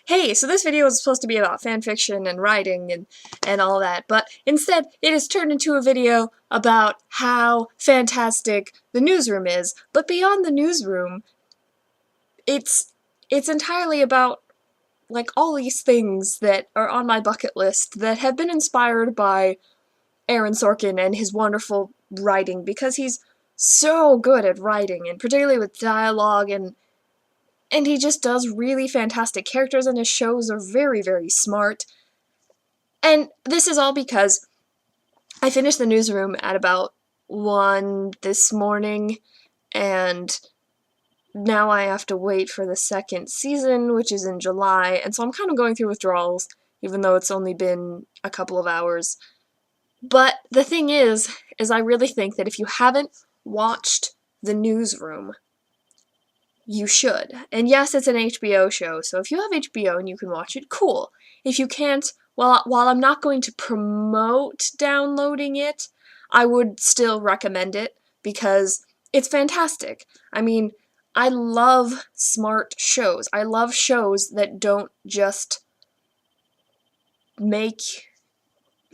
hey, so this video was supposed to be about fanfiction and writing and all that, but instead it has turned into a video about how fantastic the newsroom is. But beyond the newsroom, it's entirely about like all these things that are on my bucket list that have been inspired by Aaron Sorkin and his wonderful writing, because he's so good at writing, and particularly with dialogue, and he just does really fantastic characters, and his shows are very, very smart. And this is all because I finished the newsroom at about 1 this morning, and now I have to wait for the second season, which is in July, and so I'm kind of going through withdrawals, even though it's only been a couple of hours. But the thing is I really think that if you haven't watched the newsroom, you should. And yes, it's an HBO show, so if you have HBO and you can watch it, cool. If you can't, while I'm not going to promote downloading it, I would still recommend it because it's fantastic. I mean, I love smart shows. I love shows that don't just make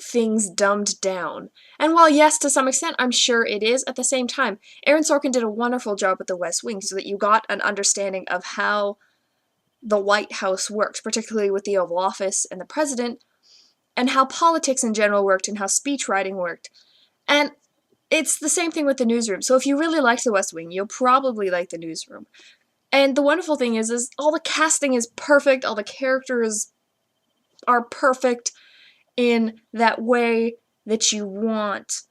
things dumbed down. And while yes, to some extent, I'm sure it is, at the same time, Aaron Sorkin did a wonderful job with The West Wing so that you got an understanding of how the White House works, particularly with the Oval Office and the president, and how politics in general worked and how speech writing worked. And it's the same thing with the newsroom. So if you really like The West Wing, you'll probably like the newsroom. And the wonderful thing is all the casting is perfect, all the characters are perfect in that way that you want,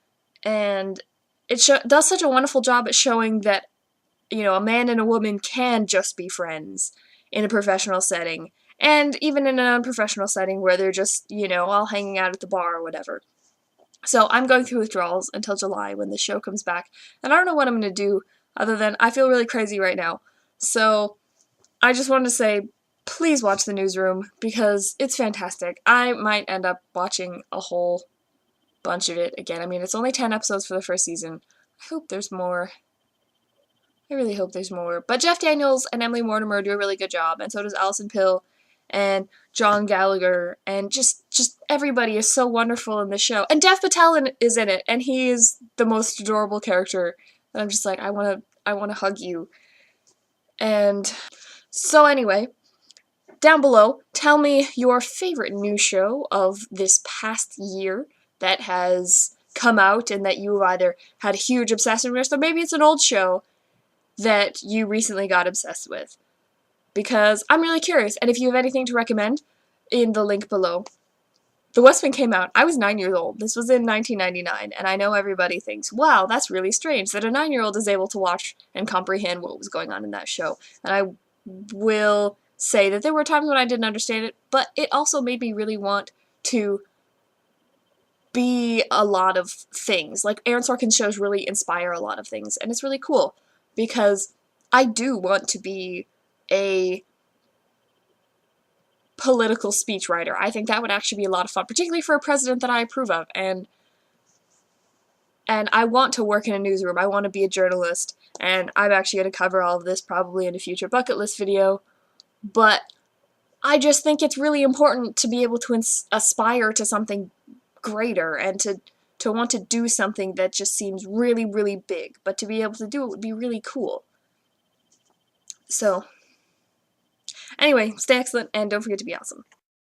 and it does such a wonderful job at showing that, you know, a man and a woman can just be friends in a professional setting, and even in an unprofessional setting where they're just, you know, all hanging out at the bar or whatever. So I'm going through withdrawals until July when the show comes back, and I don't know what I'm going to do other than I feel really crazy right now. So I just wanted to say, please watch the newsroom because it's fantastic. I might end up watching a whole bunch of it again. I mean, it's only 10 episodes for the first season. I hope there's more. I really hope there's more. But Jeff Daniels and Emily Mortimer do a really good job, and so does Alison Pill and John Gallagher, and just everybody is so wonderful in the show. And Dev Patel is in it, and he is the most adorable character. And I'm just like, I want to hug you. And so anyway, down below, tell me your favorite new show of this past year that has come out and that you've either had a huge obsession with, or maybe it's an old show that you recently got obsessed with. Because I'm really curious, and if you have anything to recommend, in the link below. The West Wing came out. I was 9 years old. This was in 1999, and I know everybody thinks, wow, that's really strange that a 9-year-old is able to watch and comprehend what was going on in that show. And I will say that there were times when I didn't understand it, but it also made me really want to be a lot of things. Like, Aaron Sorkin's shows really inspire a lot of things, and it's really cool, because I do want to be a political speechwriter. I think that would actually be a lot of fun, particularly for a president that I approve of, and I want to work in a newsroom. I want to be a journalist, and I'm actually going to cover all of this probably in a future bucket list video. But I just think it's really important to be able to aspire to something greater and to want to do something that just seems really, really big. But to be able to do it would be really cool. So, anyway, stay excellent and don't forget to be awesome.